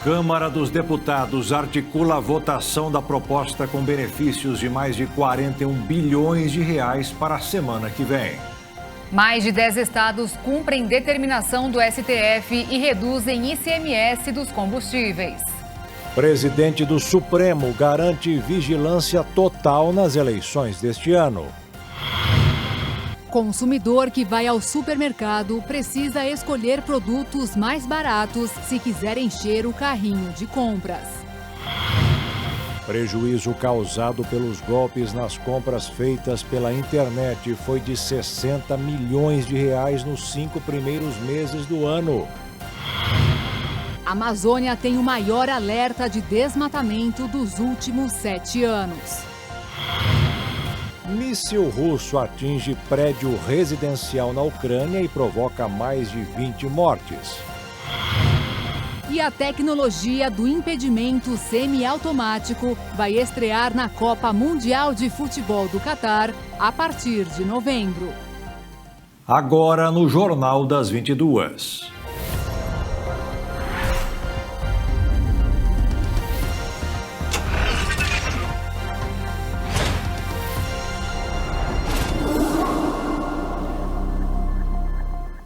Câmara dos Deputados articula a votação da proposta com benefícios de mais de 41 bilhões de reais para a semana que vem. Mais de 10 estados cumprem determinação do STF e reduzem ICMS dos combustíveis. Presidente do Supremo garante vigilância total nas eleições deste ano. Consumidor que vai ao supermercado precisa escolher produtos mais baratos se quiser encher o carrinho de compras. Prejuízo causado pelos golpes nas compras feitas pela internet foi de 60 milhões de reais nos 5 primeiros meses do ano. A Amazônia tem o maior alerta de desmatamento dos últimos 7 anos. Míssil russo atinge prédio residencial na Ucrânia e provoca mais de 20 mortes. E a tecnologia do impedimento semiautomático vai estrear na Copa Mundial de Futebol do Catar a partir de novembro. Agora no Jornal das 22.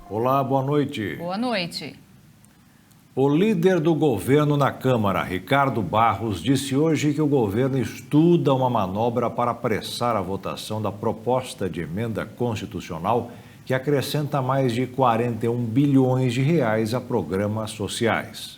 Olá, boa noite. Boa noite. O líder do governo na Câmara, Ricardo Barros, disse hoje que o governo estuda uma manobra para apressar a votação da proposta de emenda constitucional que acrescenta mais de 41 bilhões de reais a programas sociais.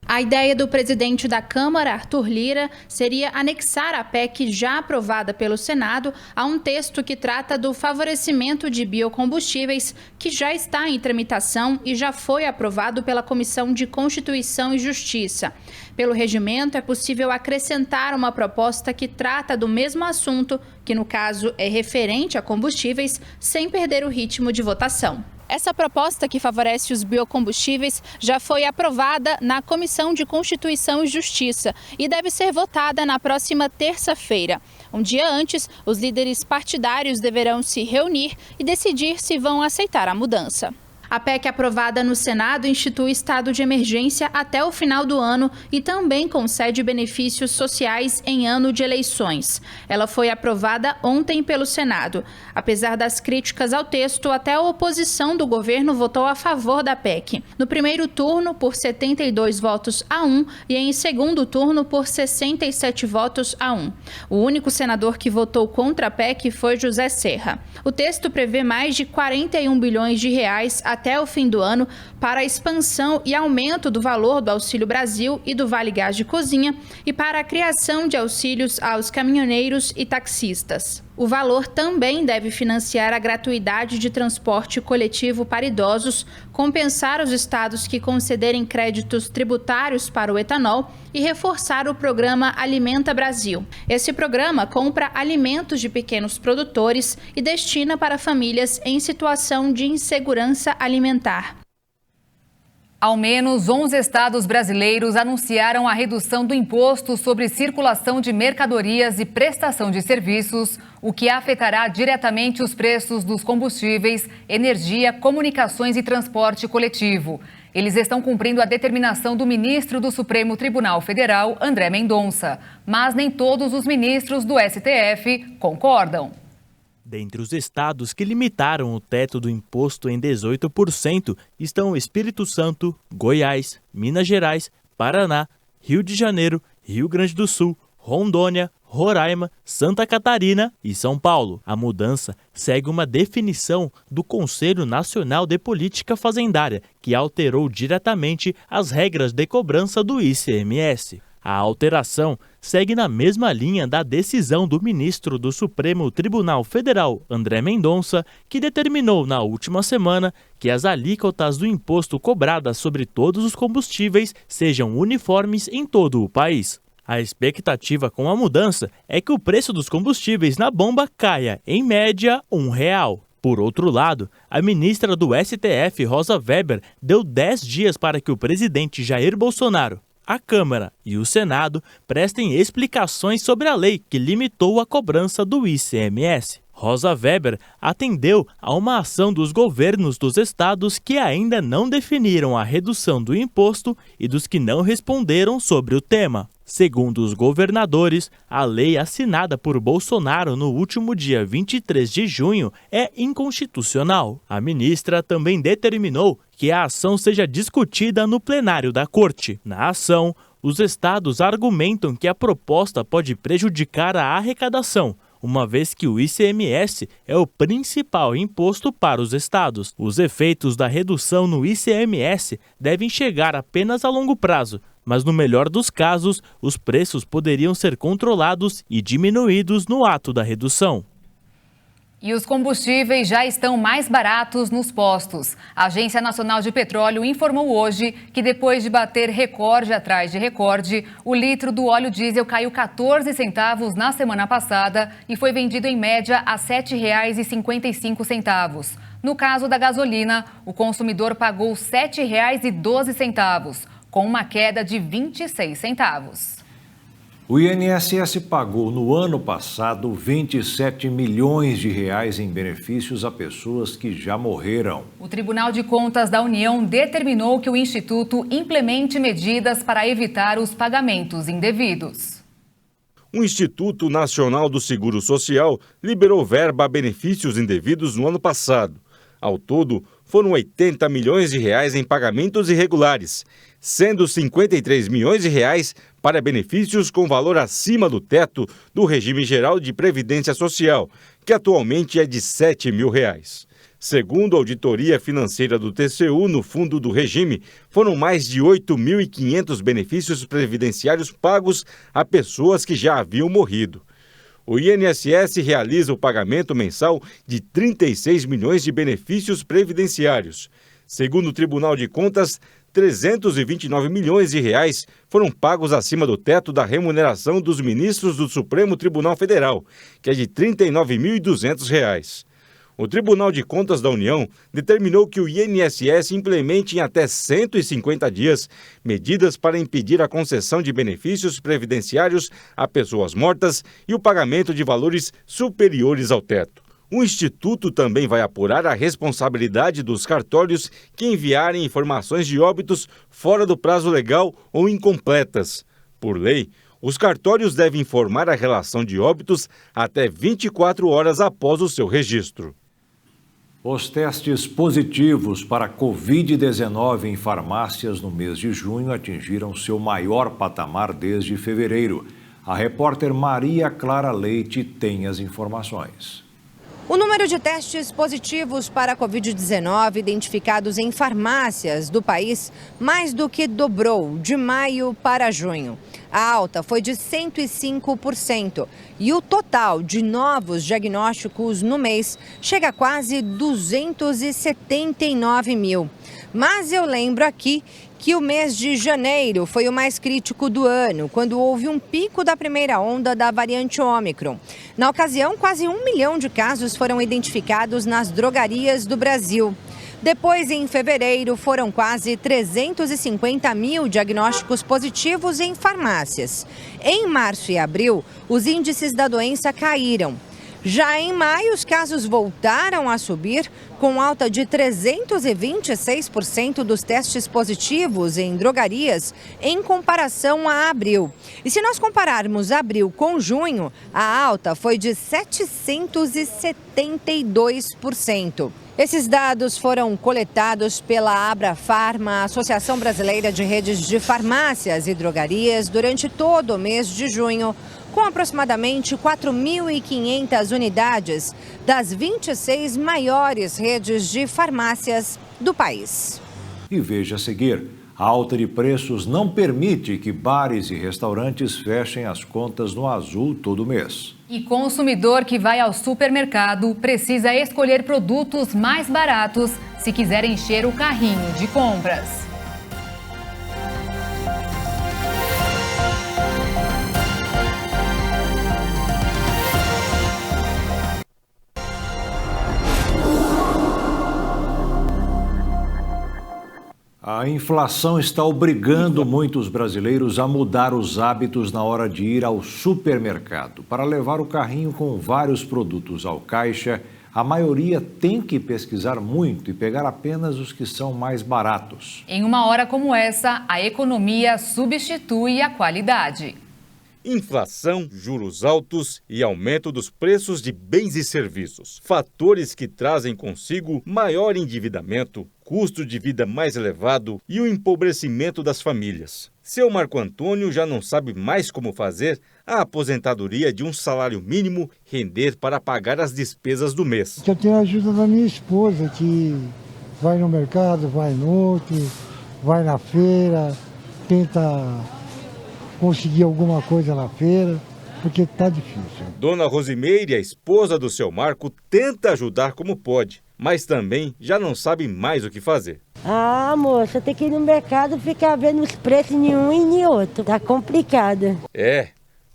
A ideia do presidente da Câmara, Arthur Lira, seria anexar a PEC já aprovada pelo Senado a um texto que trata do favorecimento de biocombustíveis, que já está em tramitação e já foi aprovado pela Comissão de Constituição e Justiça. Pelo regimento, é possível acrescentar uma proposta que trata do mesmo assunto, que no caso é referente a combustíveis, sem perder o ritmo de votação. Essa proposta, que favorece os biocombustíveis, já foi aprovada na Comissão de Constituição e Justiça e deve ser votada na próxima terça-feira. Um dia antes, os líderes partidários deverão se reunir e decidir se vão aceitar a mudança. A PEC aprovada no Senado institui estado de emergência até o final do ano e também concede benefícios sociais em ano de eleições. Ela foi aprovada ontem pelo Senado. Apesar das críticas ao texto, até a oposição do governo votou a favor da PEC. No primeiro turno, por 72 votos a 1 e em segundo turno, por 67 votos a 1. O único senador que votou contra a PEC foi José Serra. O texto prevê mais de 41 bilhões de reais até o fim do ano para a expansão e aumento do valor do Auxílio Brasil e do Vale Gás de Cozinha e para a criação de auxílios aos caminhoneiros e taxistas. O valor também deve financiar a gratuidade de transporte coletivo para idosos, compensar os estados que concederem créditos tributários para o etanol e reforçar o programa Alimenta Brasil. Esse programa compra alimentos de pequenos produtores e destina para famílias em situação de insegurança alimentar. Ao menos 11 estados brasileiros anunciaram a redução do imposto sobre circulação de mercadorias e prestação de serviços, o que afetará diretamente os preços dos combustíveis, energia, comunicações e transporte coletivo. Eles estão cumprindo a determinação do ministro do Supremo Tribunal Federal, André Mendonça, mas nem todos os ministros do STF concordam. Dentre os estados que limitaram o teto do imposto em 18% estão o Espírito Santo, Goiás, Minas Gerais, Paraná, Rio de Janeiro, Rio Grande do Sul, Rondônia, Roraima, Santa Catarina e São Paulo. A mudança segue uma definição do Conselho Nacional de Política Fazendária, que alterou diretamente as regras de cobrança do ICMS. A alteração segue na mesma linha da decisão do ministro do Supremo Tribunal Federal, André Mendonça, que determinou na última semana que as alíquotas do imposto cobradas sobre todos os combustíveis sejam uniformes em todo o país. A expectativa com a mudança é que o preço dos combustíveis na bomba caia, em média, R$1. Por outro lado, a ministra do STF, Rosa Weber, deu 10 dias para que o presidente Jair Bolsonaro, a Câmara e o Senado prestem explicações sobre a lei que limitou a cobrança do ICMS. Rosa Weber atendeu a uma ação dos governos dos estados que ainda não definiram a redução do imposto e dos que não responderam sobre o tema. Segundo os governadores, a lei assinada por Bolsonaro no último dia 23 de junho é inconstitucional. A ministra também determinou que a ação seja discutida no plenário da Corte. Na ação, os estados argumentam que a proposta pode prejudicar a arrecadação, uma vez que o ICMS é o principal imposto para os estados. Os efeitos da redução no ICMS devem chegar apenas a longo prazo, mas no melhor dos casos, os preços poderiam ser controlados e diminuídos no ato da redução. E os combustíveis já estão mais baratos nos postos. A Agência Nacional de Petróleo informou hoje que depois de bater recorde atrás de recorde, o litro do óleo diesel caiu 14 centavos na semana passada e foi vendido em média a R$ 7,55. No caso da gasolina, o consumidor pagou R$ 7,12, com uma queda de 26 centavos. O INSS pagou no ano passado 27 milhões de reais em benefícios a pessoas que já morreram. O Tribunal de Contas da União determinou que o Instituto implemente medidas para evitar os pagamentos indevidos. O Instituto Nacional do Seguro Social liberou verba a benefícios indevidos no ano passado. Ao todo, foram 80 milhões de reais em pagamentos irregulares, sendo 53 milhões de reais para benefícios com valor acima do teto do Regime Geral de Previdência Social, que atualmente é de R$ 7 mil. Segundo a auditoria financeira do TCU, no fundo do regime, foram mais de 8.500 benefícios previdenciários pagos a pessoas que já haviam morrido. O INSS realiza o pagamento mensal de 36 milhões de benefícios previdenciários. Segundo o Tribunal de Contas, 329 milhões de reais foram pagos acima do teto da remuneração dos ministros do Supremo Tribunal Federal, que é de R$ 39.200. O Tribunal de Contas da União determinou que o INSS implemente em até 150 dias medidas para impedir a concessão de benefícios previdenciários a pessoas mortas e o pagamento de valores superiores ao teto. O Instituto também vai apurar a responsabilidade dos cartórios que enviarem informações de óbitos fora do prazo legal ou incompletas. Por lei, os cartórios devem informar a relação de óbitos até 24 horas após o seu registro. Os testes positivos para Covid-19 em farmácias no mês de junho atingiram seu maior patamar desde fevereiro. A repórter Maria Clara Leite tem as informações. O número de testes positivos para a Covid-19 identificados em farmácias do país mais do que dobrou de maio para junho. A alta foi de 105% e o total de novos diagnósticos no mês chega a quase 279 mil. Mas eu lembro aqui que o mês de janeiro foi o mais crítico do ano, quando houve um pico da primeira onda da variante Ômicron. Na ocasião, quase 1 milhão de casos foram identificados nas drogarias do Brasil. Depois, em fevereiro, foram quase 350 mil diagnósticos positivos em farmácias. Em março e abril, os índices da doença caíram. Já em maio, os casos voltaram a subir, com alta de 326% dos testes positivos em drogarias em comparação a abril. E se nós compararmos abril com junho, a alta foi de 772%. Esses dados foram coletados pela Abrafarma, Associação Brasileira de Redes de Farmácias e Drogarias, durante todo o mês de junho, com aproximadamente 4.500 unidades das 26 maiores redes de farmácias do país. E veja a seguir, a alta de preços não permite que bares e restaurantes fechem as contas no azul todo mês. E consumidor que vai ao supermercado precisa escolher produtos mais baratos se quiser encher o carrinho de compras. A inflação está obrigando muitos brasileiros a mudar os hábitos na hora de ir ao supermercado. Para levar o carrinho com vários produtos ao caixa, a maioria tem que pesquisar muito e pegar apenas os que são mais baratos. Em uma hora como essa, a economia substitui a qualidade. Inflação, juros altos e aumento dos preços de bens e serviços. Fatores que trazem consigo maior endividamento, custo de vida mais elevado e o empobrecimento das famílias. Seu Marco Antônio já não sabe mais como fazer a aposentadoria de um salário mínimo render para pagar as despesas do mês. Eu tenho a ajuda da minha esposa, que vai no mercado, vai no outro, vai na feira, tenta conseguir alguma coisa na feira, porque está difícil. Dona Rosimeire, a esposa do seu Marco, tenta ajudar como pode, mas também já não sabe mais o que fazer. Ah, moça, tem que ir no mercado e ficar vendo os preços em um e em outro. Tá complicado.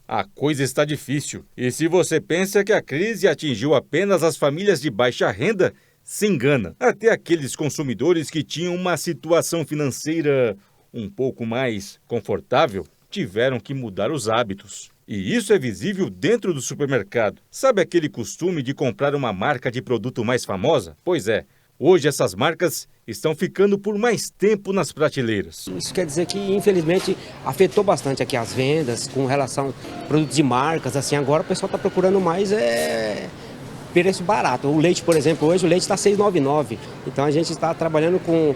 A coisa está difícil. E se você pensa que a crise atingiu apenas as famílias de baixa renda, se engana. Até aqueles consumidores que tinham uma situação financeira um pouco mais confortável tiveram que mudar os hábitos. E isso é visível dentro do supermercado. Sabe aquele costume de comprar uma marca de produto mais famosa? Pois é, hoje essas marcas estão ficando por mais tempo nas prateleiras. Isso quer dizer que, infelizmente, afetou bastante aqui as vendas com relação a produtos de marcas. Assim, agora o pessoal está procurando mais preço barato. O leite, por exemplo, hoje o leite está R$ 6,99. Então a gente está trabalhando com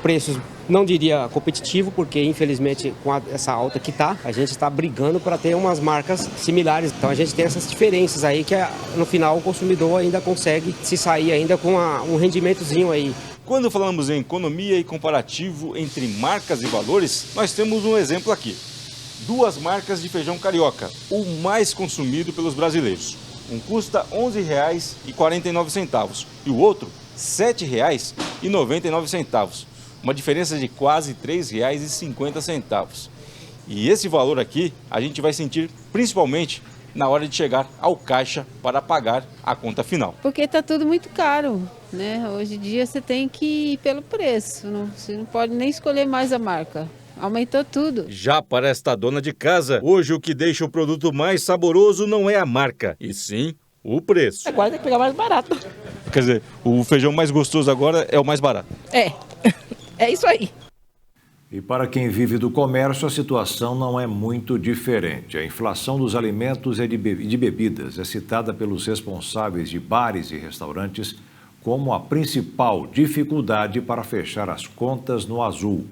preços, não diria competitivo, porque infelizmente com essa alta que está, a gente está brigando para ter umas marcas similares. Então a gente tem essas diferenças aí que no final o consumidor ainda consegue se sair ainda com um rendimentozinho aí. Quando falamos em economia e comparativo entre marcas e valores, nós temos um exemplo aqui. 2 marcas de feijão carioca, o mais consumido pelos brasileiros. Um custa R$ 11,49 e o outro R$ 7,99. Uma diferença de quase R$ 3,50. E esse valor aqui a gente vai sentir principalmente na hora de chegar ao caixa para pagar a conta final. Porque está tudo muito caro, né? Hoje em dia você tem que ir pelo preço, você não pode nem escolher mais a marca. Aumentou tudo. Já para esta dona de casa, hoje o que deixa o produto mais saboroso não é a marca, e sim o preço. Agora tem que pegar mais barato. Quer dizer, o feijão mais gostoso agora é o mais barato. É isso aí. E para quem vive do comércio, a situação não é muito diferente. A inflação dos alimentos e de bebidas é citada pelos responsáveis de bares e restaurantes como a principal dificuldade para fechar as contas no azul.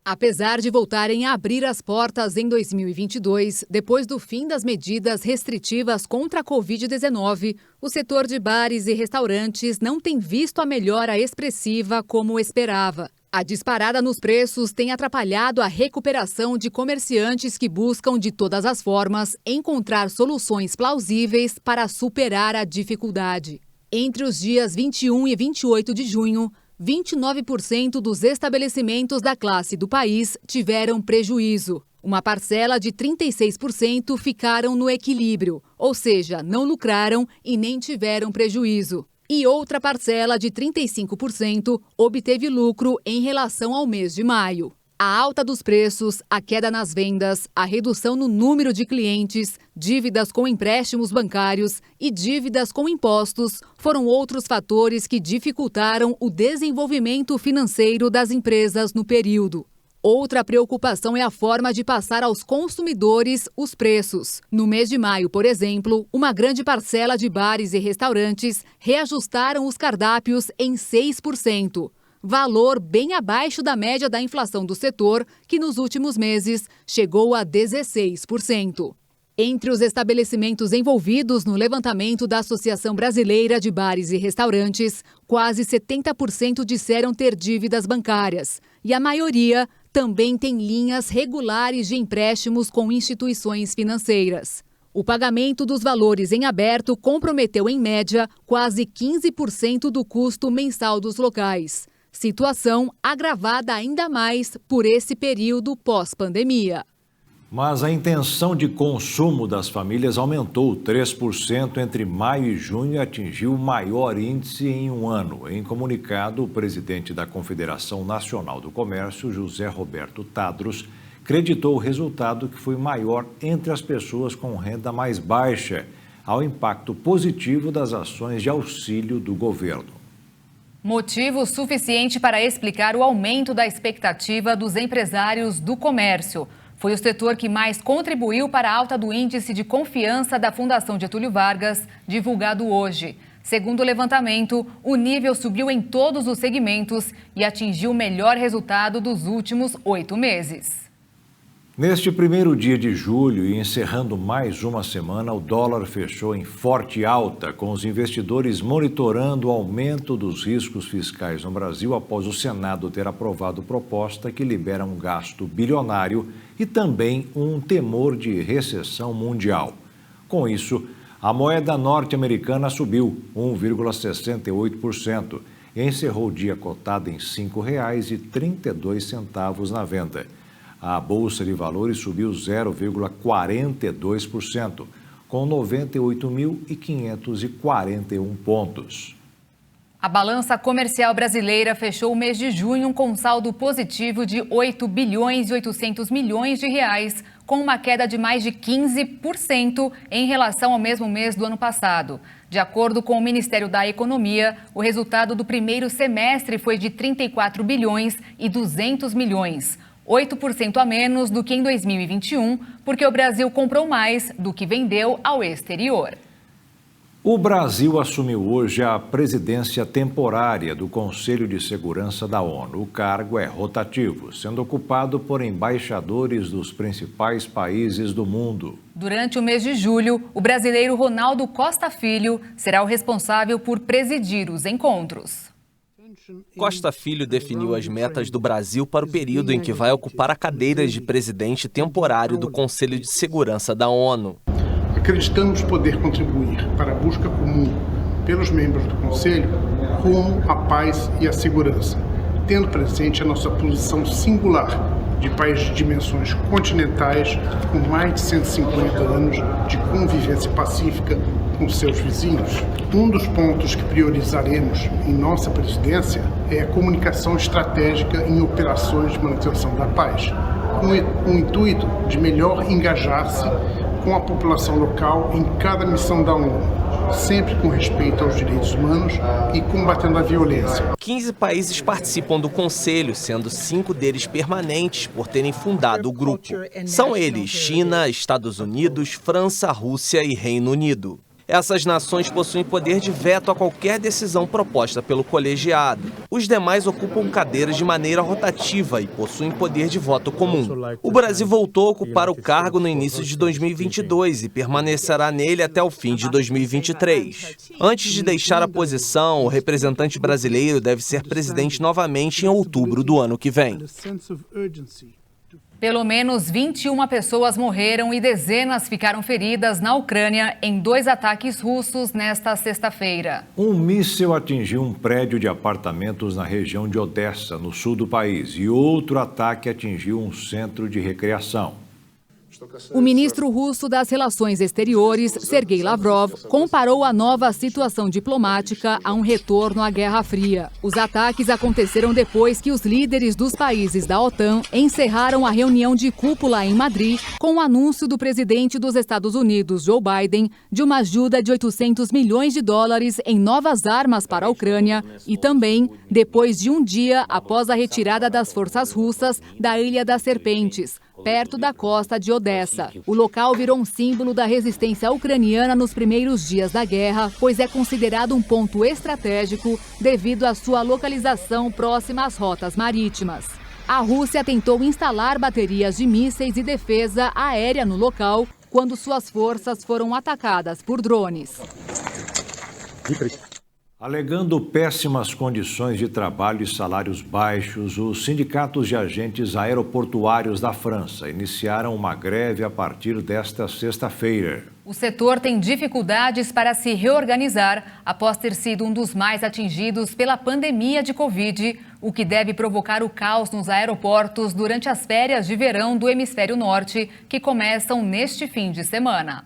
Apesar de voltarem a abrir as portas em 2022, depois do fim das medidas restritivas contra a Covid-19, o setor de bares e restaurantes não tem visto a melhora expressiva como esperava. A disparada nos preços tem atrapalhado a recuperação de comerciantes que buscam, de todas as formas, encontrar soluções plausíveis para superar a dificuldade. Entre os dias 21 e 28 de junho, 29% dos estabelecimentos da classe do país tiveram prejuízo. Uma parcela de 36% ficaram no equilíbrio, ou seja, não lucraram e nem tiveram prejuízo. E outra parcela de 35% obteve lucro em relação ao mês de maio. A alta dos preços, a queda nas vendas, a redução no número de clientes, dívidas com empréstimos bancários e dívidas com impostos foram outros fatores que dificultaram o desenvolvimento financeiro das empresas no período. Outra preocupação é a forma de passar aos consumidores os preços. No mês de maio, por exemplo, uma grande parcela de bares e restaurantes reajustaram os cardápios em 6%. Valor bem abaixo da média da inflação do setor, que nos últimos meses chegou a 16%. Entre os estabelecimentos envolvidos no levantamento da Associação Brasileira de Bares e Restaurantes, quase 70% disseram ter dívidas bancárias. E a maioria também tem linhas regulares de empréstimos com instituições financeiras. O pagamento dos valores em aberto comprometeu, em média, quase 15% do custo mensal dos locais. Situação agravada ainda mais por esse período pós-pandemia. Mas a intenção de consumo das famílias aumentou 3% entre maio e junho e atingiu o maior índice em um ano. Em comunicado, o presidente da Confederação Nacional do Comércio, José Roberto Tadros, creditou o resultado que foi maior entre as pessoas com renda mais baixa, ao impacto positivo das ações de auxílio do governo. Motivo suficiente para explicar o aumento da expectativa dos empresários do comércio. Foi o setor que mais contribuiu para a alta do índice de confiança da Fundação Getúlio Vargas, divulgado hoje. Segundo o levantamento, o nível subiu em todos os segmentos e atingiu o melhor resultado dos últimos 8 meses. Neste primeiro dia de julho e encerrando mais uma semana, o dólar fechou em forte alta, com os investidores monitorando o aumento dos riscos fiscais no Brasil após o Senado ter aprovado proposta que libera um gasto bilionário e também um temor de recessão mundial. Com isso, a moeda norte-americana subiu 1,68% e encerrou o dia cotada em R$ 5,32 na venda. A Bolsa de Valores subiu 0,42%, com 98.541 pontos. A balança comercial brasileira fechou o mês de junho com um saldo positivo de 8 bilhões e 800 milhões de reais, com uma queda de mais de 15% em relação ao mesmo mês do ano passado. De acordo com o Ministério da Economia, o resultado do primeiro semestre foi de 34 bilhões e 200 milhões. 8% a menos do que em 2021, porque o Brasil comprou mais do que vendeu ao exterior. O Brasil assumiu hoje a presidência temporária do Conselho de Segurança da ONU. O cargo é rotativo, sendo ocupado por embaixadores dos principais países do mundo. Durante o mês de julho, o brasileiro Ronaldo Costa Filho será o responsável por presidir os encontros. Costa Filho definiu as metas do Brasil para o período em que vai ocupar a cadeira de presidente temporário do Conselho de Segurança da ONU. Acreditamos poder contribuir para a busca comum pelos membros do Conselho rumo à paz e à segurança, tendo presente a nossa posição singular de país de dimensões continentais com mais de 150 anos de convivência pacífica com seus vizinhos. Um dos pontos que priorizaremos em nossa presidência é a comunicação estratégica em operações de manutenção da paz, com o intuito de melhor engajar-se com a população local em cada missão da ONU, sempre com respeito aos direitos humanos e combatendo a violência. 15 países participam do Conselho, sendo 5 deles permanentes por terem fundado o grupo. São eles China, Estados Unidos, França, Rússia e Reino Unido. Essas nações possuem poder de veto a qualquer decisão proposta pelo colegiado. Os demais ocupam cadeiras de maneira rotativa e possuem poder de voto comum. O Brasil voltou a ocupar o cargo no início de 2022 e permanecerá nele até o fim de 2023. Antes de deixar a posição, o representante brasileiro deve ser presidente novamente em outubro do ano que vem. Pelo menos 21 pessoas morreram e dezenas ficaram feridas na Ucrânia em 2 ataques russos nesta sexta-feira. Um míssil atingiu um prédio de apartamentos na região de Odessa, no sul do país, e outro ataque atingiu um centro de recreação. O ministro russo das Relações Exteriores, Sergei Lavrov, comparou a nova situação diplomática a um retorno à Guerra Fria. Os ataques aconteceram depois que os líderes dos países da OTAN encerraram a reunião de cúpula em Madrid com o anúncio do presidente dos Estados Unidos, Joe Biden, de uma ajuda de 800 milhões de dólares em novas armas para a Ucrânia e também depois de um dia após a retirada das forças russas da Ilha das Serpentes, perto da costa de Odessa. O local virou um símbolo da resistência ucraniana nos primeiros dias da guerra, pois é considerado um ponto estratégico devido à sua localização próxima às rotas marítimas. A Rússia tentou instalar baterias de mísseis e defesa aérea no local quando suas forças foram atacadas por drones. Alegando péssimas condições de trabalho e salários baixos, os sindicatos de agentes aeroportuários da França iniciaram uma greve a partir desta sexta-feira. O setor tem dificuldades para se reorganizar após ter sido um dos mais atingidos pela pandemia de Covid, o que deve provocar o caos nos aeroportos durante as férias de verão do Hemisfério Norte, que começam neste fim de semana.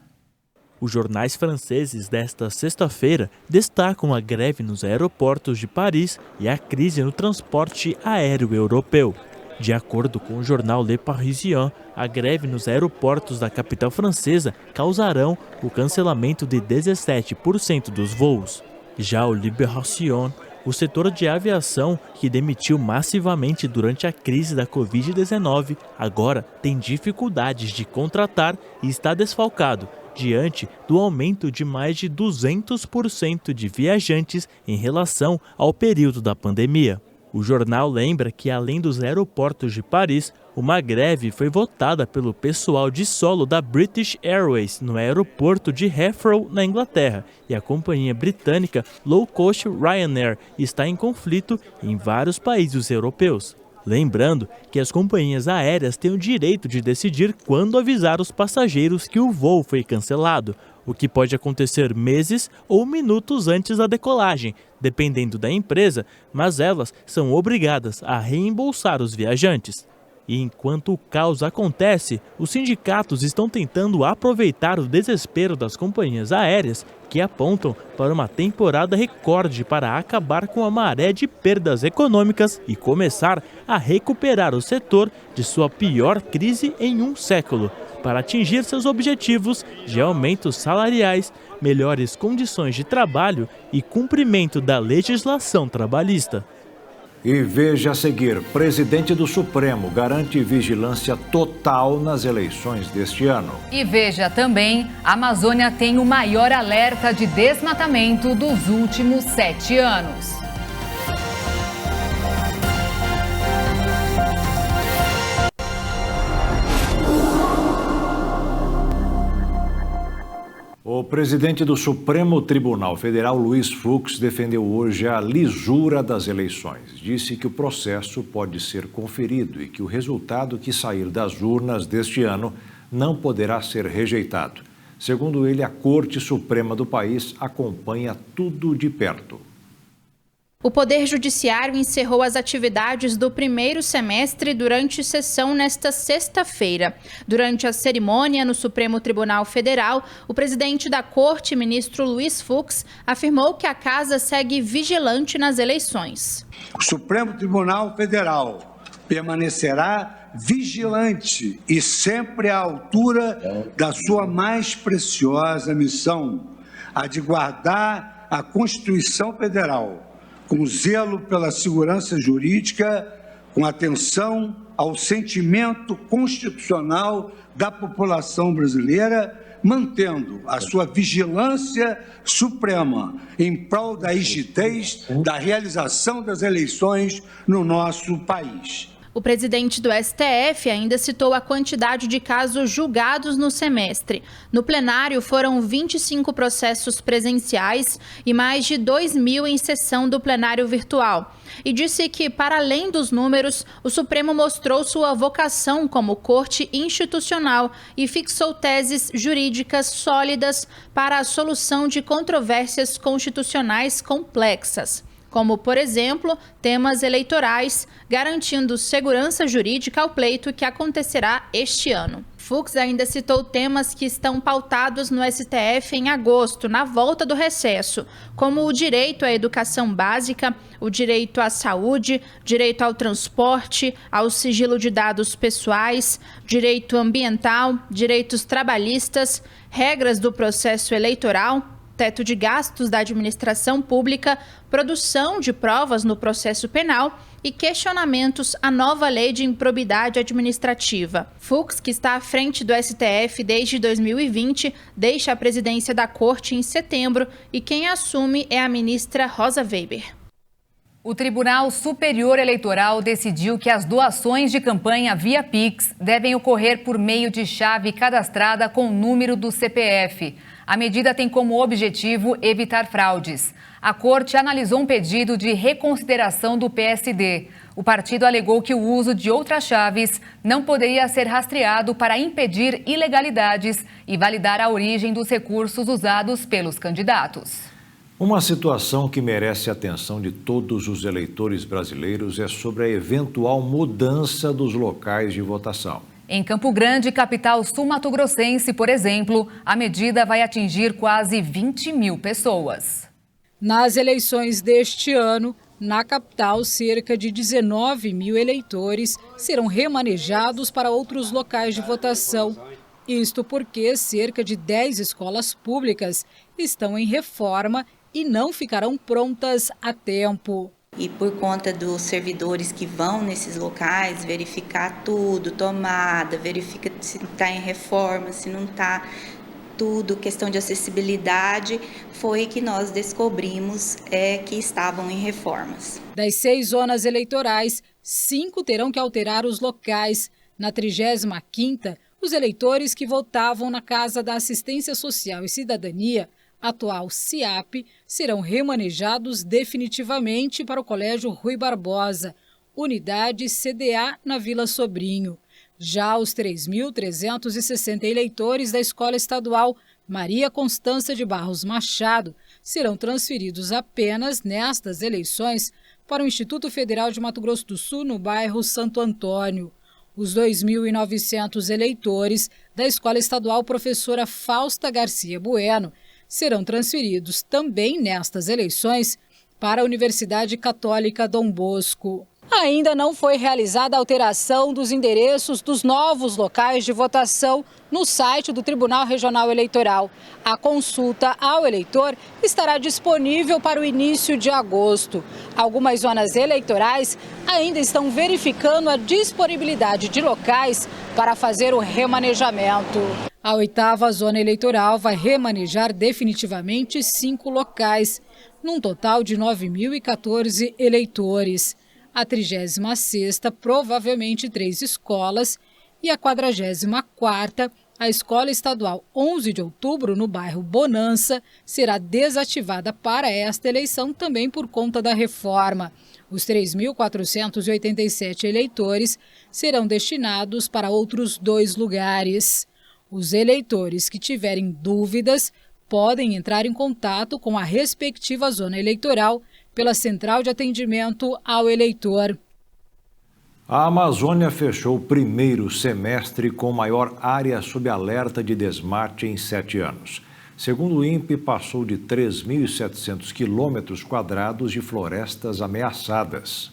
Os jornais franceses desta sexta-feira destacam a greve nos aeroportos de Paris e a crise no transporte aéreo europeu. De acordo com o jornal Le Parisien, a greve nos aeroportos da capital francesa causarão o cancelamento de 17% dos voos. Já o Libération, o setor de aviação, que demitiu massivamente durante a crise da Covid-19, agora tem dificuldades de contratar e está desfalcado diante do aumento de mais de 200% de viajantes em relação ao período da pandemia. O jornal lembra que, além dos aeroportos de Paris, uma greve foi votada pelo pessoal de solo da British Airways no aeroporto de Heathrow, na Inglaterra, e a companhia britânica low cost Ryanair está em conflito em vários países europeus. Lembrando que as companhias aéreas têm o direito de decidir quando avisar os passageiros que o voo foi cancelado, o que pode acontecer meses ou minutos antes da decolagem, dependendo da empresa, mas elas são obrigadas a reembolsar os viajantes. E enquanto o caos acontece, os sindicatos estão tentando aproveitar o desespero das companhias aéreas, que apontam para uma temporada recorde para acabar com a maré de perdas econômicas e começar a recuperar o setor de sua pior crise em um século, para atingir seus objetivos de aumentos salariais, melhores condições de trabalho e cumprimento da legislação trabalhista. E veja a seguir, presidente do Supremo garante vigilância total nas eleições deste ano. E veja também, a Amazônia tem o maior alerta de desmatamento dos últimos 7 anos. O presidente do Supremo Tribunal Federal, Luiz Fux, defendeu hoje a lisura das eleições. Disse que o processo pode ser conferido e que o resultado que sair das urnas deste ano não poderá ser rejeitado. Segundo ele, a Corte Suprema do país acompanha tudo de perto. O Poder Judiciário encerrou as atividades do primeiro semestre durante sessão nesta sexta-feira. Durante a cerimônia no Supremo Tribunal Federal, o presidente da Corte, ministro Luiz Fux, afirmou que a casa segue vigilante nas eleições. O Supremo Tribunal Federal permanecerá vigilante e sempre à altura da sua mais preciosa missão, a de guardar a Constituição Federal, com zelo pela segurança jurídica, com atenção ao sentimento constitucional da população brasileira, mantendo a sua vigilância suprema em prol da rigidez da realização das eleições no nosso país. O presidente do STF ainda citou a quantidade de casos julgados no semestre. No plenário foram 25 processos presenciais e mais de 2.000 em sessão do plenário virtual. E disse que, para além dos números, o Supremo mostrou sua vocação como corte institucional e fixou teses jurídicas sólidas para a solução de controvérsias constitucionais complexas, como, por exemplo, temas eleitorais, garantindo segurança jurídica ao pleito que acontecerá este ano. Fux ainda citou temas que estão pautados no STF em agosto, na volta do recesso, como o direito à educação básica, o direito à saúde, direito ao transporte, ao sigilo de dados pessoais, direito ambiental, direitos trabalhistas, regras do processo eleitoral, teto de gastos da administração pública, produção de provas no processo penal e questionamentos à nova lei de improbidade administrativa. Fux, que está à frente do STF desde 2020, deixa a presidência da Corte em setembro e quem assume é a ministra Rosa Weber. O Tribunal Superior Eleitoral decidiu que as doações de campanha via Pix devem ocorrer por meio de chave cadastrada com o número do CPF. A medida tem como objetivo evitar fraudes. A Corte analisou um pedido de reconsideração do PSD. O partido alegou que o uso de outras chaves não poderia ser rastreado para impedir ilegalidades e validar a origem dos recursos usados pelos candidatos. Uma situação que merece a atenção de todos os eleitores brasileiros é sobre a eventual mudança dos locais de votação. Em Campo Grande, capital sul-mato-grossense, por exemplo, a medida vai atingir quase 20 mil pessoas. Nas eleições deste ano, na capital, cerca de 19 mil eleitores serão remanejados para outros locais de votação. Isto porque cerca de 10 escolas públicas estão em reforma e não ficarão prontas a tempo. E por conta dos servidores que vão nesses locais, verificar tudo, tomada, verifica se está em reforma, se não está, tudo, questão de acessibilidade, foi que nós descobrimos que estavam em reformas. Das 6 zonas eleitorais, 5 terão que alterar os locais. Na 35ª, os eleitores que votavam na Casa da Assistência Social e Cidadania, atual CIAP, serão remanejados definitivamente para o Colégio Rui Barbosa, unidade CDA na Vila Sobrinho. Já os 3.360 eleitores da Escola Estadual Maria Constança de Barros Machado serão transferidos apenas nestas eleições para o Instituto Federal de Mato Grosso do Sul, no bairro Santo Antônio. Os 2.900 eleitores da Escola Estadual Professora Fausta Garcia Bueno serão transferidos também nestas eleições para a Universidade Católica Dom Bosco. Ainda não foi realizada a alteração dos endereços dos novos locais de votação no site do Tribunal Regional Eleitoral. A consulta ao eleitor estará disponível para o início de agosto. Algumas zonas eleitorais ainda estão verificando a disponibilidade de locais para fazer o remanejamento. A 8ª zona eleitoral vai remanejar definitivamente 5 locais, num total de 9.014 eleitores. A 36ª, provavelmente 3 escolas, e a 44ª, a Escola Estadual 11 de Outubro, no bairro Bonança, será desativada para esta eleição também por conta da reforma. Os 3.487 eleitores serão destinados para outros 2 lugares. Os eleitores que tiverem dúvidas podem entrar em contato com a respectiva zona eleitoral pela Central de Atendimento ao Eleitor. A Amazônia fechou o primeiro semestre com maior área sob alerta de desmate em 7 anos. Segundo o INPE, passou de 3.700 quilômetros quadrados de florestas ameaçadas.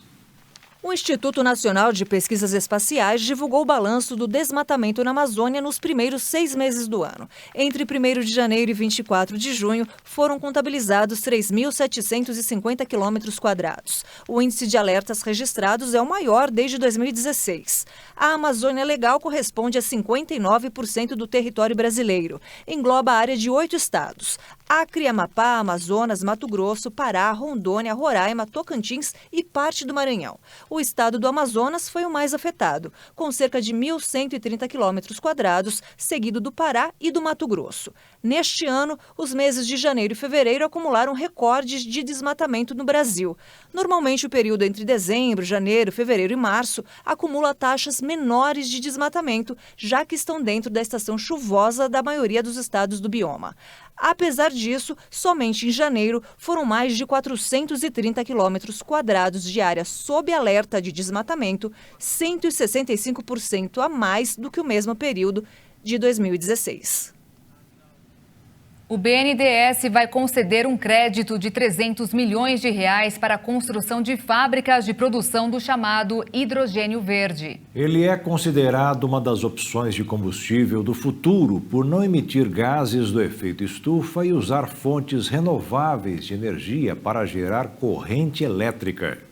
O Instituto Nacional de Pesquisas Espaciais divulgou o balanço do desmatamento na Amazônia nos primeiros 6 meses do ano. Entre 1º de janeiro e 24 de junho, foram contabilizados 3.750 quilômetros quadrados. O índice de alertas registrados é o maior desde 2016. A Amazônia Legal corresponde a 59% do território brasileiro. Engloba a área de 8 estados: Acre, Amapá, Amazonas, Mato Grosso, Pará, Rondônia, Roraima, Tocantins e parte do Maranhão. O estado do Amazonas foi o mais afetado, com cerca de 1.130 quilômetros quadrados, seguido do Pará e do Mato Grosso. Neste ano, os meses de janeiro e fevereiro acumularam recordes de desmatamento no Brasil. Normalmente, o período entre dezembro, janeiro, fevereiro e março acumula taxas menores de desmatamento, já que estão dentro da estação chuvosa da maioria dos estados do bioma. Apesar disso, somente em janeiro foram mais de 430 quilômetros quadrados de área sob alerta de desmatamento, 165% a mais do que o mesmo período de 2016. O BNDES vai conceder um crédito de 300 milhões de reais para a construção de fábricas de produção do chamado hidrogênio verde. Ele é considerado uma das opções de combustível do futuro por não emitir gases do efeito estufa e usar fontes renováveis de energia para gerar corrente elétrica.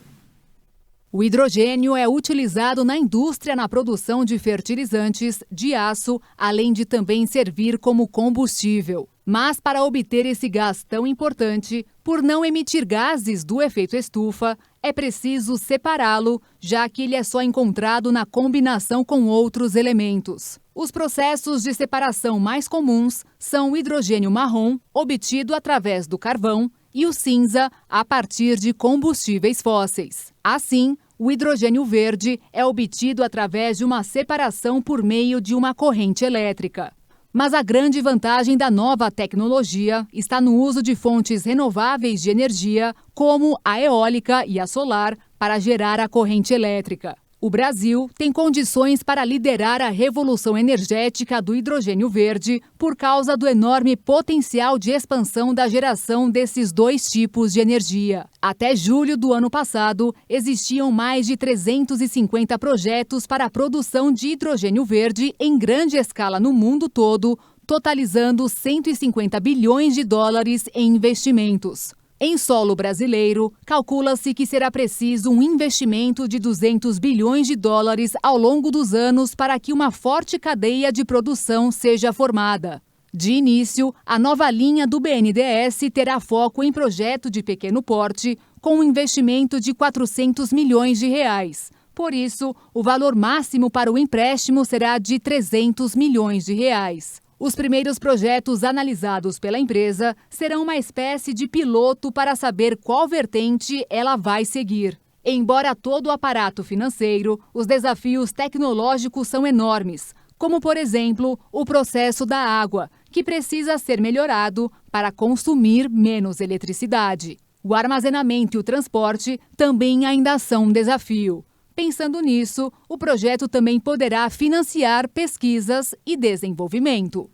O hidrogênio é utilizado na indústria na produção de fertilizantes, de aço, além de também servir como combustível. Mas para obter esse gás tão importante, por não emitir gases do efeito estufa, é preciso separá-lo, já que ele é só encontrado na combinação com outros elementos. Os processos de separação mais comuns são o hidrogênio marrom, obtido através do carvão, e o cinza, a partir de combustíveis fósseis. Assim, o hidrogênio verde é obtido através de uma separação por meio de uma corrente elétrica. Mas a grande vantagem da nova tecnologia está no uso de fontes renováveis de energia, como a eólica e a solar, para gerar a corrente elétrica. O Brasil tem condições para liderar a revolução energética do hidrogênio verde por causa do enorme potencial de expansão da geração desses dois tipos de energia. Até julho do ano passado, existiam mais de 350 projetos para a produção de hidrogênio verde em grande escala no mundo todo, totalizando 150 bilhões de dólares em investimentos. Em solo brasileiro, calcula-se que será preciso um investimento de 200 bilhões de dólares ao longo dos anos para que uma forte cadeia de produção seja formada. De início, a nova linha do BNDES terá foco em projeto de pequeno porte, com um investimento de 400 milhões de reais. Por isso, o valor máximo para o empréstimo será de 300 milhões de reais. Os primeiros projetos analisados pela empresa serão uma espécie de piloto para saber qual vertente ela vai seguir. Embora todo o aparato financeiro, os desafios tecnológicos são enormes, como, por exemplo, o processo da água, que precisa ser melhorado para consumir menos eletricidade. O armazenamento e o transporte também ainda são um desafio. Pensando nisso, o projeto também poderá financiar pesquisas e desenvolvimento.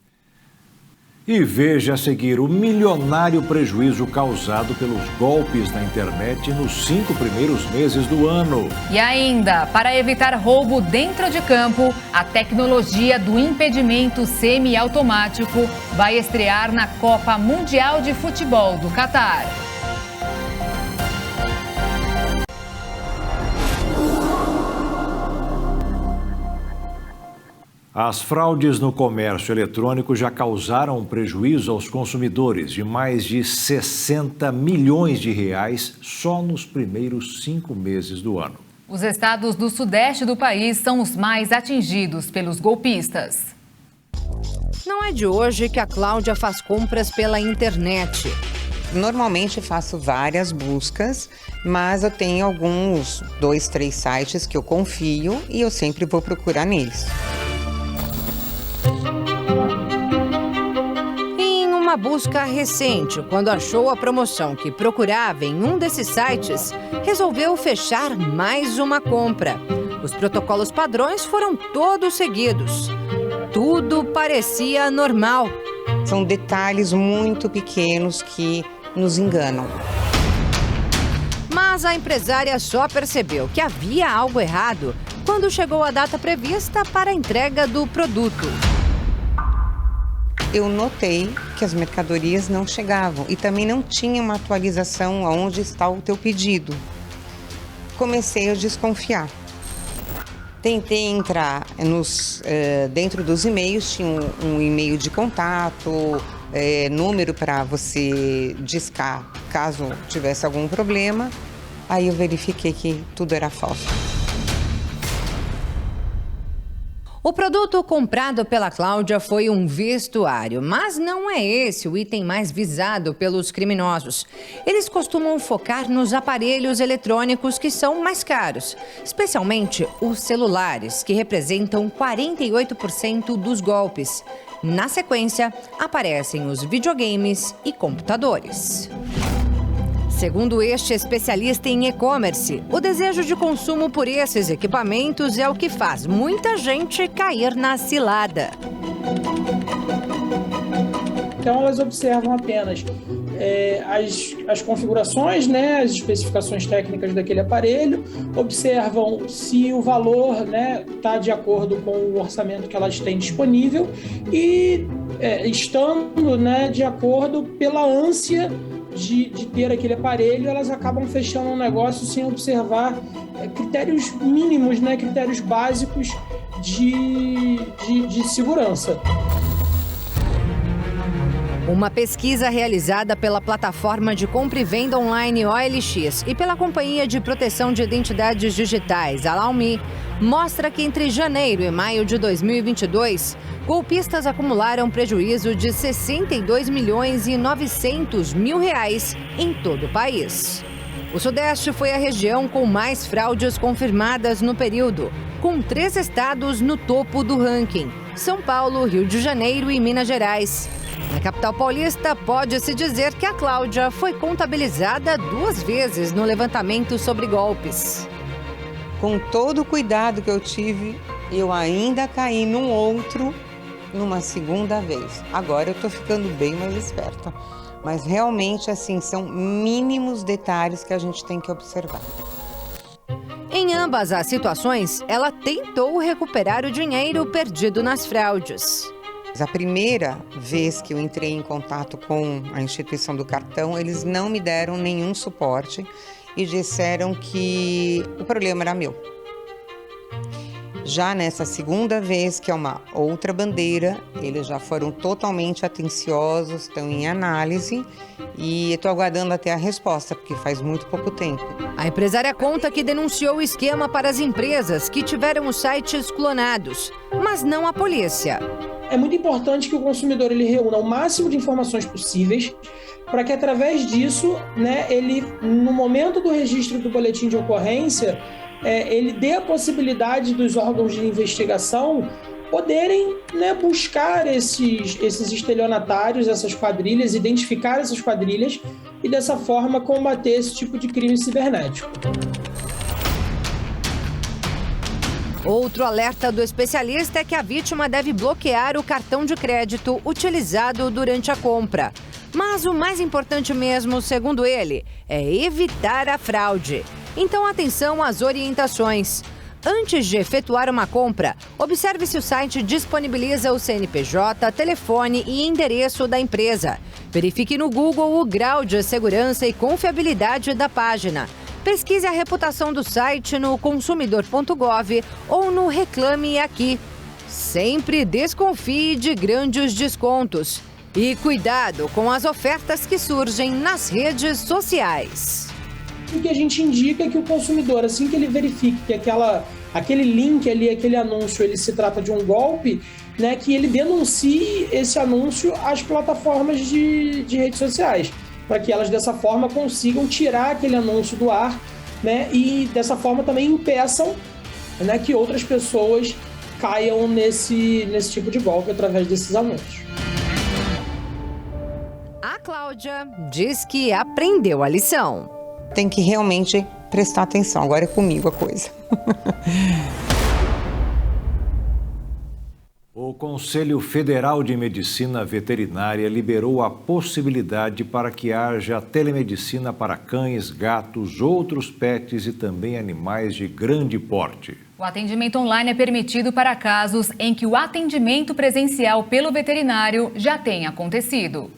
E veja a seguir o milionário prejuízo causado pelos golpes na internet nos 5 primeiros meses do ano. E ainda, para evitar roubo dentro de campo, a tecnologia do impedimento semiautomático vai estrear na Copa Mundial de Futebol do Catar. As fraudes no comércio eletrônico já causaram um prejuízo aos consumidores de mais de 60 milhões de reais só nos primeiros 5 meses do ano. Os estados do sudeste do país são os mais atingidos pelos golpistas. Não é de hoje que a Cláudia faz compras pela internet. Normalmente faço várias buscas, mas eu tenho alguns 2, 3 sites que eu confio e eu sempre vou procurar neles. Uma busca recente, quando achou a promoção que procurava em um desses sites, resolveu fechar mais uma compra. Os protocolos padrões foram todos seguidos. Tudo parecia normal. São detalhes muito pequenos que nos enganam. Mas a empresária só percebeu que havia algo errado quando chegou a data prevista para a entrega do produto. Eu notei que as mercadorias não chegavam e também não tinha uma atualização aonde está o teu pedido. Comecei a desconfiar. Tentei entrar dentro dos e-mails, tinha um e-mail de contato, número para você discar caso tivesse algum problema. Aí eu verifiquei que tudo era falso. O produto comprado pela Cláudia foi um vestuário, mas não é esse o item mais visado pelos criminosos. Eles costumam focar nos aparelhos eletrônicos que são mais caros, especialmente os celulares, que representam 48% dos golpes. Na sequência, aparecem os videogames e computadores. Segundo este especialista em e-commerce, o desejo de consumo por esses equipamentos é o que faz muita gente cair na cilada. Então elas observam apenas as configurações, né, as especificações técnicas daquele aparelho, observam se o valor está de acordo com o orçamento que elas têm disponível e estando de acordo pela ânsia de ter aquele aparelho, elas acabam fechando um negócio sem observar critérios mínimos, critérios básicos de segurança. Uma pesquisa realizada pela plataforma de compra e venda online OLX e pela companhia de proteção de identidades digitais Allow.me mostra que entre janeiro e maio de 2022, golpistas acumularam prejuízo de 62 milhões e 900 mil reais em todo o país. O Sudeste foi a região com mais fraudes confirmadas no período, com 3 estados no topo do ranking. São Paulo, Rio de Janeiro e Minas Gerais. Na capital paulista, pode-se dizer que a Cláudia foi contabilizada 2 vezes no levantamento sobre golpes. Com todo o cuidado que eu tive, eu ainda caí numa segunda vez. Agora eu tô ficando bem mais esperta. Mas realmente, assim, são mínimos detalhes que a gente tem que observar. Em ambas as situações, ela tentou recuperar o dinheiro perdido nas fraudes. A primeira vez que eu entrei em contato com a instituição do cartão, eles não me deram nenhum suporte e disseram que o problema era meu. Já nessa segunda vez, que é uma outra bandeira, eles já foram totalmente atenciosos, estão em análise e estou aguardando até a resposta, porque faz muito pouco tempo. A empresária conta que denunciou o esquema para as empresas que tiveram os sites clonados, mas não a polícia. É muito importante que o consumidor ele reúna o máximo de informações possíveis para que, através disso, né, ele, no momento do registro do boletim de ocorrência, ele dê a possibilidade dos órgãos de investigação poderem, né, buscar esses estelionatários, essas quadrilhas, identificar essas quadrilhas e, dessa forma, combater esse tipo de crime cibernético. Outro alerta do especialista é que a vítima deve bloquear o cartão de crédito utilizado durante a compra. Mas o mais importante mesmo, segundo ele, é evitar a fraude. Então, atenção às orientações. Antes de efetuar uma compra, observe se o site disponibiliza o CNPJ, telefone e endereço da empresa. Verifique no Google o grau de segurança e confiabilidade da página. Pesquise a reputação do site no consumidor.gov ou no Reclame Aqui. Sempre desconfie de grandes descontos. E cuidado com as ofertas que surgem nas redes sociais. O que a gente indica é que o consumidor, assim que ele verifique que aquele link ali, aquele anúncio, ele se trata de um golpe, né, que ele denuncie esse anúncio às plataformas de redes sociais, para que elas, dessa forma, consigam tirar aquele anúncio do ar, né, e dessa forma também impeçam, né, que outras pessoas caiam nesse tipo de golpe através desses anúncios. A Cláudia diz que aprendeu a lição. Tem que realmente prestar atenção, agora é comigo a coisa. O Conselho Federal de Medicina Veterinária liberou a possibilidade para que haja telemedicina para cães, gatos, outros pets e também animais de grande porte. O atendimento online é permitido para casos em que o atendimento presencial pelo veterinário já tenha acontecido.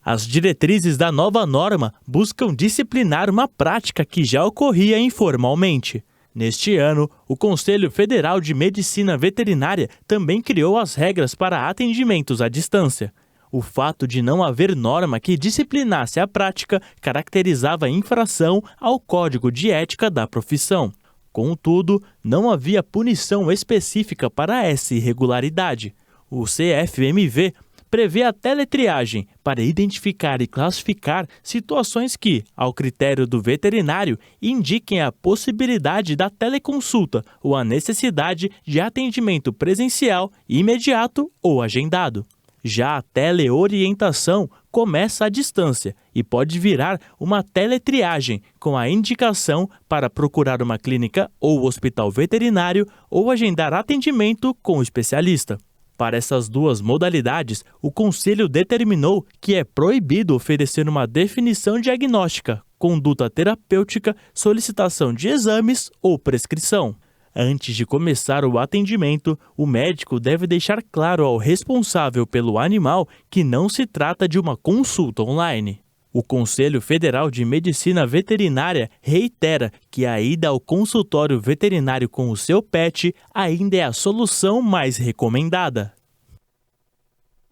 As diretrizes da nova norma buscam disciplinar uma prática que já ocorria informalmente. Neste ano, o Conselho Federal de Medicina Veterinária também criou as regras para atendimentos à distância. O fato de não haver norma que disciplinasse a prática caracterizava a infração ao Código de Ética da profissão. Contudo, não havia punição específica para essa irregularidade. O CFMV prevê a teletriagem para identificar e classificar situações que, ao critério do veterinário, indiquem a possibilidade da teleconsulta ou a necessidade de atendimento presencial, imediato ou agendado. Já a teleorientação começa à distância e pode virar uma teletriagem com a indicação para procurar uma clínica ou hospital veterinário ou agendar atendimento com o especialista. Para essas duas modalidades, o Conselho determinou que é proibido oferecer uma definição diagnóstica, conduta terapêutica, solicitação de exames ou prescrição. Antes de começar o atendimento, o médico deve deixar claro ao responsável pelo animal que não se trata de uma consulta online. O Conselho Federal de Medicina Veterinária reitera que a ida ao consultório veterinário com o seu pet ainda é a solução mais recomendada.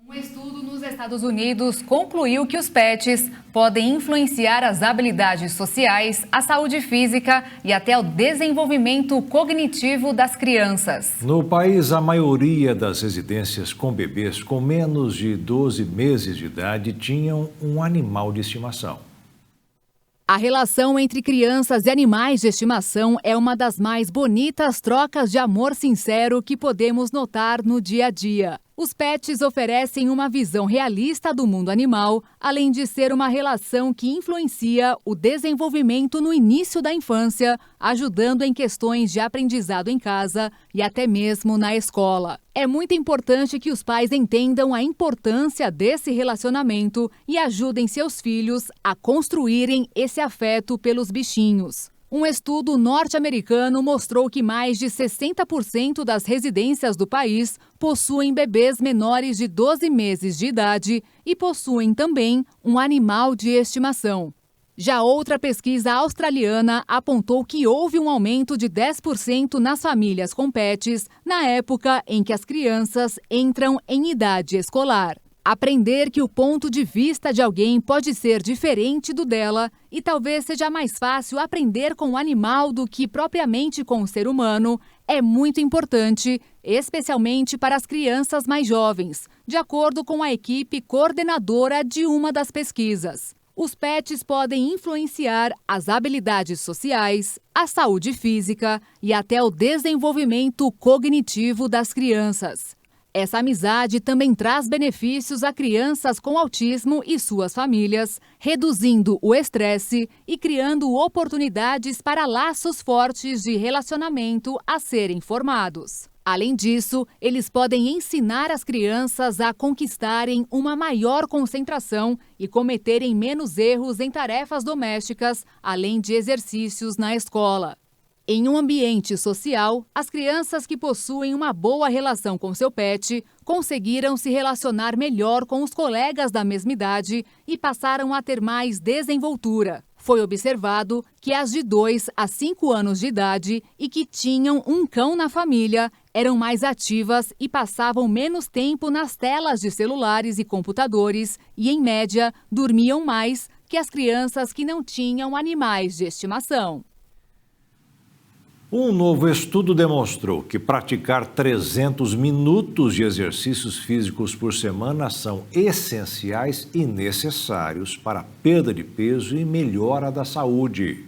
Um estudo nos Estados Unidos concluiu que os pets podem influenciar as habilidades sociais, a saúde física e até o desenvolvimento cognitivo das crianças. No país, a maioria das residências com bebês com menos de 12 meses de idade tinham um animal de estimação. A relação entre crianças e animais de estimação é uma das mais bonitas trocas de amor sincero que podemos notar no dia a dia. Os pets oferecem uma visão realista do mundo animal, além de ser uma relação que influencia o desenvolvimento no início da infância, ajudando em questões de aprendizado em casa e até mesmo na escola. É muito importante que os pais entendam a importância desse relacionamento e ajudem seus filhos a construírem esse afeto pelos bichinhos. Um estudo norte-americano mostrou que mais de 60% das residências do país possuem bebês menores de 12 meses de idade e possuem também um animal de estimação. Já outra pesquisa australiana apontou que houve um aumento de 10% nas famílias com pets na época em que as crianças entram em idade escolar. Aprender que o ponto de vista de alguém pode ser diferente do dela e talvez seja mais fácil aprender com o animal do que propriamente com o ser humano é muito importante, especialmente para as crianças mais jovens, de acordo com a equipe coordenadora de uma das pesquisas. Os pets podem influenciar as habilidades sociais, a saúde física e até o desenvolvimento cognitivo das crianças. Essa amizade também traz benefícios a crianças com autismo e suas famílias, reduzindo o estresse e criando oportunidades para laços fortes de relacionamento a serem formados. Além disso, eles podem ensinar as crianças a conquistarem uma maior concentração e cometerem menos erros em tarefas domésticas, além de exercícios na escola. Em um ambiente social, as crianças que possuem uma boa relação com seu pet conseguiram se relacionar melhor com os colegas da mesma idade e passaram a ter mais desenvoltura. Foi observado que as de 2 a 5 anos de idade e que tinham um cão na família eram mais ativas e passavam menos tempo nas telas de celulares e computadores e, em média, dormiam mais que as crianças que não tinham animais de estimação. Um novo estudo demonstrou que praticar 300 minutos de exercícios físicos por semana são essenciais e necessários para a perda de peso e melhora da saúde.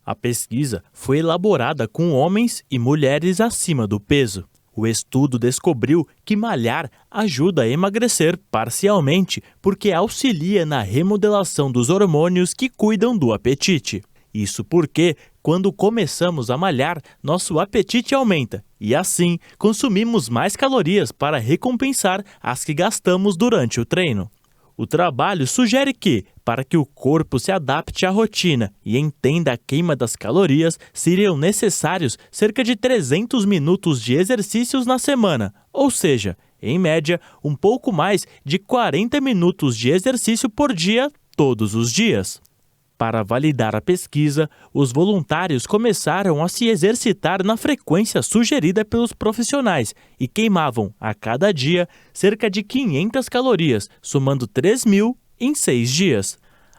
A pesquisa foi elaborada com homens e mulheres acima do peso. O estudo descobriu que malhar ajuda a emagrecer parcialmente porque auxilia na remodelação dos hormônios que cuidam do apetite. Isso porque, quando começamos a malhar, nosso apetite aumenta e, assim, consumimos mais calorias para recompensar as que gastamos durante o treino. O trabalho sugere que, para que o corpo se adapte à rotina e entenda a queima das calorias, seriam necessários cerca de 300 minutos de exercícios na semana, ou seja, em média, um pouco mais de 40 minutos de exercício por dia, todos os dias. Para validar a pesquisa, os voluntários começaram a se exercitar na frequência sugerida pelos profissionais e queimavam, a cada dia, cerca de 500 calorias, somando 3.000 em 6 dias.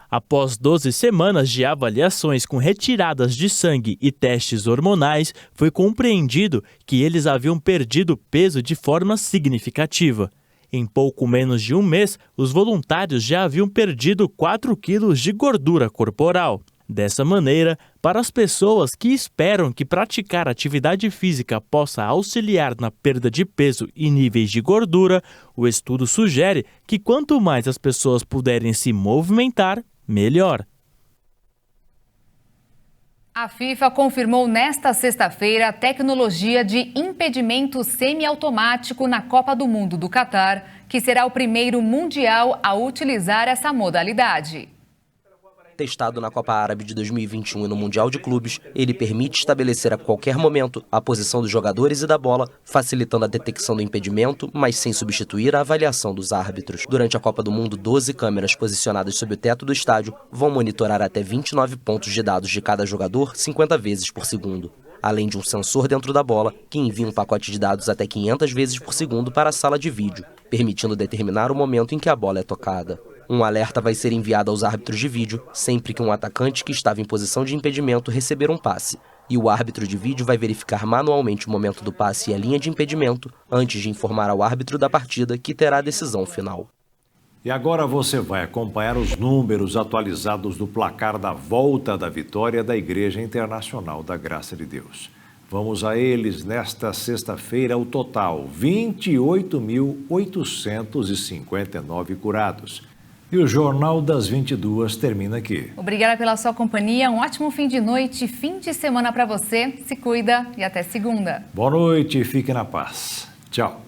Após 12 semanas de avaliações com retiradas de sangue e testes hormonais, foi compreendido que eles haviam perdido peso de forma significativa. Em pouco menos de um mês, os voluntários já haviam perdido 4 quilos de gordura corporal. Dessa maneira, para as pessoas que esperam que praticar atividade física possa auxiliar na perda de peso e níveis de gordura, o estudo sugere que quanto mais as pessoas puderem se movimentar, melhor. A FIFA confirmou nesta sexta-feira a tecnologia de impedimento semiautomático na Copa do Mundo do Catar, que será o primeiro mundial a utilizar essa modalidade. Testado na Copa Árabe de 2021 e no Mundial de Clubes, ele permite estabelecer a qualquer momento a posição dos jogadores e da bola, facilitando a detecção do impedimento, mas sem substituir a avaliação dos árbitros. Durante a Copa do Mundo, 12 câmeras posicionadas sob o teto do estádio vão monitorar até 29 pontos de dados de cada jogador 50 vezes por segundo, além de um sensor dentro da bola que envia um pacote de dados até 500 vezes por segundo para a sala de vídeo, permitindo determinar o momento em que a bola é tocada. Um alerta vai ser enviado aos árbitros de vídeo sempre que um atacante que estava em posição de impedimento receber um passe, e o árbitro de vídeo vai verificar manualmente o momento do passe e a linha de impedimento antes de informar ao árbitro da partida que terá a decisão final. E agora você vai acompanhar os números atualizados do placar da volta da vitória da Igreja Internacional da Graça de Deus. Vamos a eles nesta sexta-feira, o total 28.859 curados. E o Jornal das 22 termina aqui. Obrigada pela sua companhia, um ótimo fim de noite, fim de semana para você. Se cuida e até segunda. Boa noite e fique na paz. Tchau.